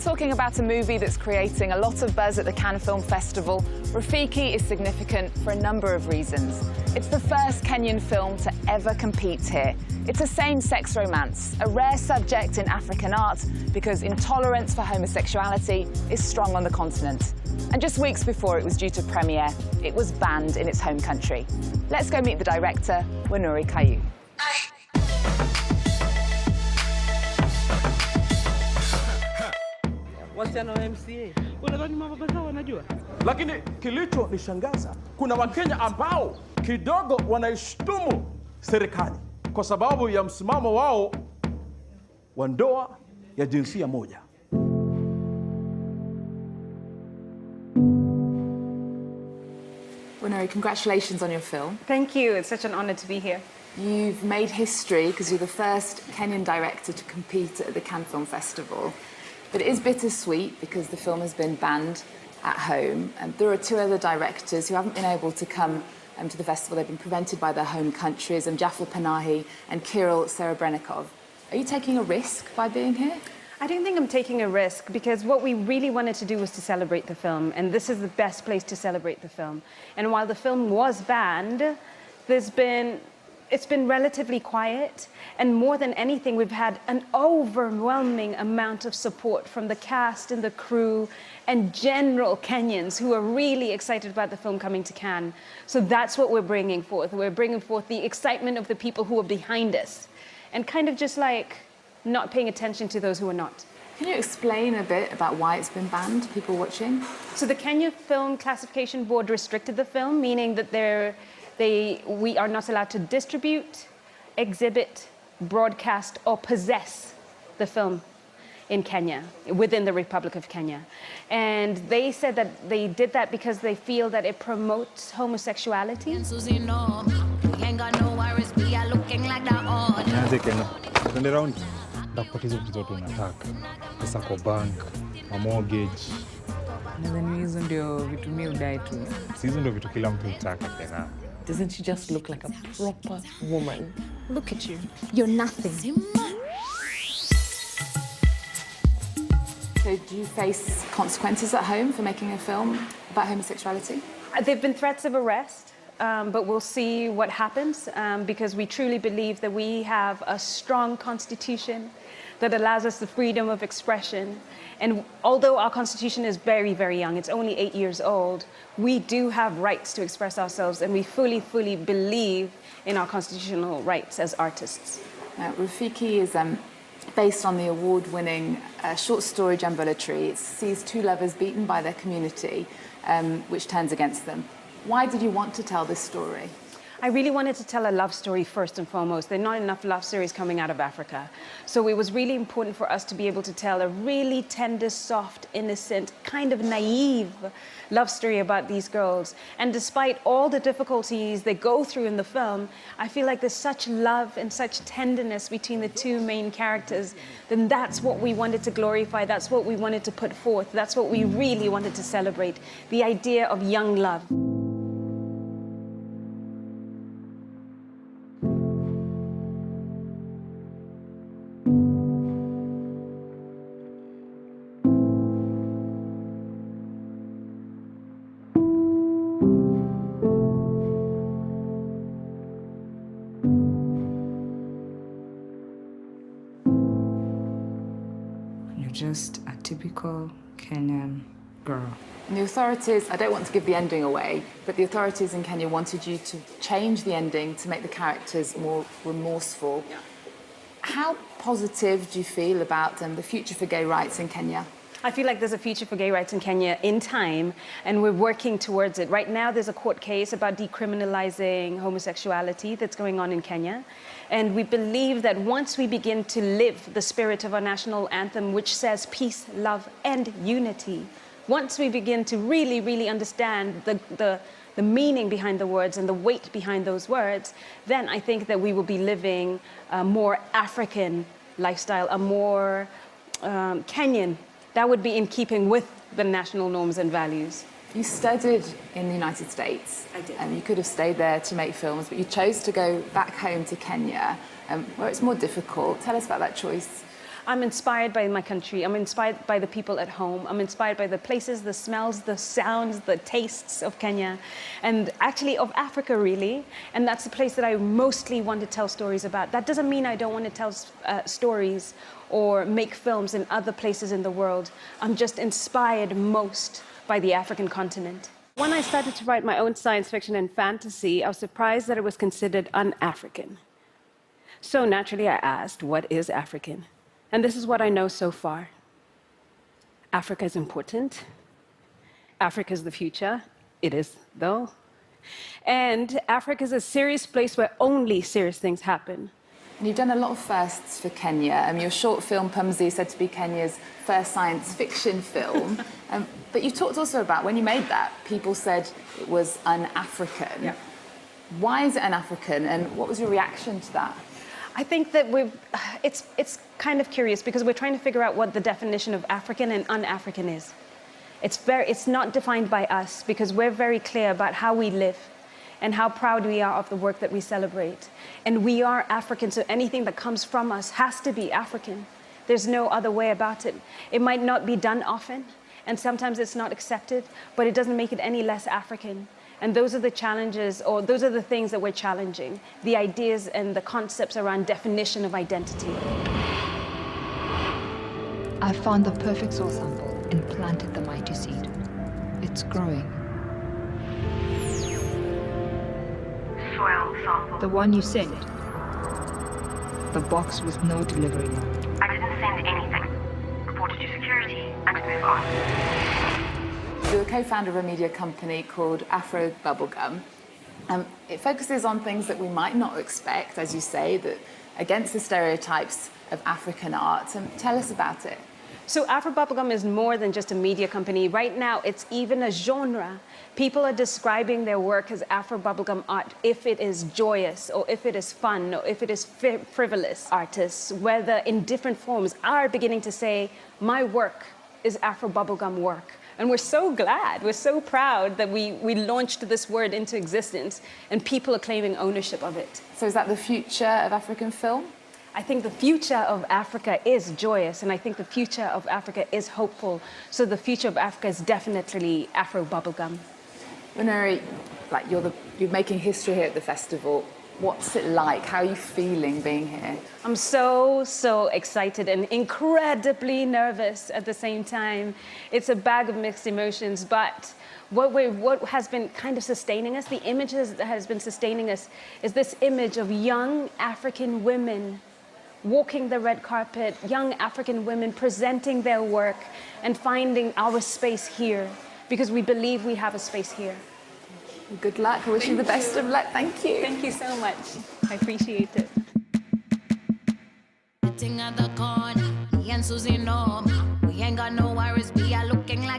talking about a movie that's creating a lot of buzz at the Cannes Film Festival. Rafiki is significant for a number of reasons. It's the first Kenyan film to ever compete here. It's a same-sex romance, a rare subject in African art because intolerance for homosexuality is strong on the continent. And just weeks before it was due to premiere, it was banned in its home country. Let's go meet the director, Wanuri Kayu. Wasichana wa MCA, unadhani mababa zao wanajua? Lakini kilichonishangaza, kuna Wakenya ambao kidogo wanaishtumu serikali kwa sababu ya msimamo wao wa ndoa ya jinsia moja. Wanuri, congratulations on your film. Thank you. It's such an honor to be here. You've made history because you're the first Kenyan director to compete at the Cannes Film Festival. But it is bittersweet because the film has been banned at home. And there are two other directors who haven't been able to come to the festival. They've been prevented by their home countries, Jafar Panahi and Kirill Serebrennikov. Are you taking a risk by being here? I don't think I'm taking a risk because what we really wanted to do was to celebrate the film, and this is the best place to celebrate the film. And while the film was banned, it's been relatively quiet, and more than anything, we've had an overwhelming amount of support from the cast and the crew and general Kenyans who are really excited about the film coming to Cannes. So that's what we're bringing forth. We're bringing forth the excitement of the people who are behind us and kind of just like not paying attention to those who are not. Can you explain a bit about why it's been banned, people watching? So the Kenya Film Classification Board restricted the film, meaning that we are not allowed to distribute, exhibit, broadcast, or possess the film in Kenya, within the Republic of Kenya. And they said that they did that because they feel that it promotes homosexuality. Hizo ndio vitu mimi udai tu. Hizo ndio vitu kila mtu hutaka tena. Doesn't she just look like a proper woman? Look at you. You're nothing. So do you face consequences at home for making a film about homosexuality? There've been threats of arrest, but we'll see what happens because we truly believe that we have a strong constitution that allows us the freedom of expression. And although our constitution is very, very young, it's only 8 years old, we do have rights to express ourselves, and we fully, fully believe in our constitutional rights as artists. Rafiki is based on the award-winning short story Jambolatry. It sees two lovers beaten by their community, which turns against them. Why did you want to tell this story? I really wanted to tell a love story first and foremost. There are not enough love stories coming out of Africa. So it was really important for us to be able to tell a really tender, soft, innocent, kind of naive love story about these girls. And despite all the difficulties they go through in the film, I feel like there's such love and such tenderness between the two main characters. Then that's what we wanted to glorify. That's what we wanted to put forth. That's what we really wanted to celebrate. The idea of young love. Just a typical Kenyan girl. And the authorities, I don't want to give the ending away, but the authorities in Kenya wanted you to change the ending to make the characters more remorseful. Yeah. How positive do you feel about the future for gay rights in Kenya? I feel like there's a future for gay rights in Kenya in time, and we're working towards it. Right now, there's a court case about decriminalizing homosexuality that's going on in Kenya. And we believe that once we begin to live the spirit of our national anthem, which says peace, love, and unity, once we begin to really, really understand the meaning behind the words and the weight behind those words, then I think that we will be living a more African lifestyle, a more Kenyan. That would be in keeping with the national norms and values. You studied in the United States. I did. You could have stayed there to make films, but you chose to go back home to Kenya, where it's more difficult. Tell us about that choice. I'm inspired by my country. I'm inspired by the people at home. I'm inspired by the places, the smells, the sounds, the tastes of Kenya, and actually of Africa, really. And that's the place that I mostly want to tell stories about. That doesn't mean I don't want to tell stories or make films in other places in the world. I'm just inspired most by the African continent. When I started to write my own science fiction and fantasy, I was surprised that it was considered un-African. So naturally, I asked, what is African? And this is what I know so far. Africa is important. Africa is the future. It is, though. And Africa is a serious place where only serious things happen. And you've done a lot of firsts for Kenya. Your short film, Pumzi, is said to be Kenya's first science fiction film. But you talked also about, when you made that, people said it was un-African. Yeah. Why is it un-African, and what was your reaction to that? I think that it's kind of curious because we're trying to figure out what the definition of African and un-African is. It's not defined by us because we're very clear about how we live and how proud we are of the work that we celebrate. And we are African, so anything that comes from us has to be African. There's no other way about it. It might not be done often, and sometimes it's not accepted, but it doesn't make it any less African. And those are the challenges, or those are the things that we're challenging, the ideas and the concepts around definition of identity. I found the perfect soil sample and planted the mighty seed. It's growing. Soil sample. The one you sent. The box with no delivery note. I didn't send anything. Reported to security and move on. You're the co-founder of a media company called Afro Bubblegum. It focuses on things that we might not expect, as you say, that against the stereotypes of African art. Tell us about it. So Afro Bubblegum is more than just a media company. Right now, it's even a genre. People are describing their work as Afro Bubblegum art if it is joyous, or if it is fun, or if it is frivolous. Artists, whether in different forms, are beginning to say, my work is Afro Bubblegum work. And we're so glad, we're so proud that we launched this word into existence and people are claiming ownership of it. So is that the future of African film? I think the future of Africa is joyous, and I think the future of Africa is hopeful. So the future of Africa is definitely Afro Bubblegum. Winori, you're making history here at the festival. What's it like? How are you feeling being here? I'm so excited and incredibly nervous at the same time. It's a bag of mixed emotions, but what has been kind of sustaining us, the images that has been sustaining us, is this image of young African women walking the red carpet, young African women presenting their work and finding our space here, because we believe we have a space here. Good luck. I wish you the best of luck. Thank you. Thank you so much. I appreciate it. At the corner, me and Susie know we ain't got no worries. We are looking like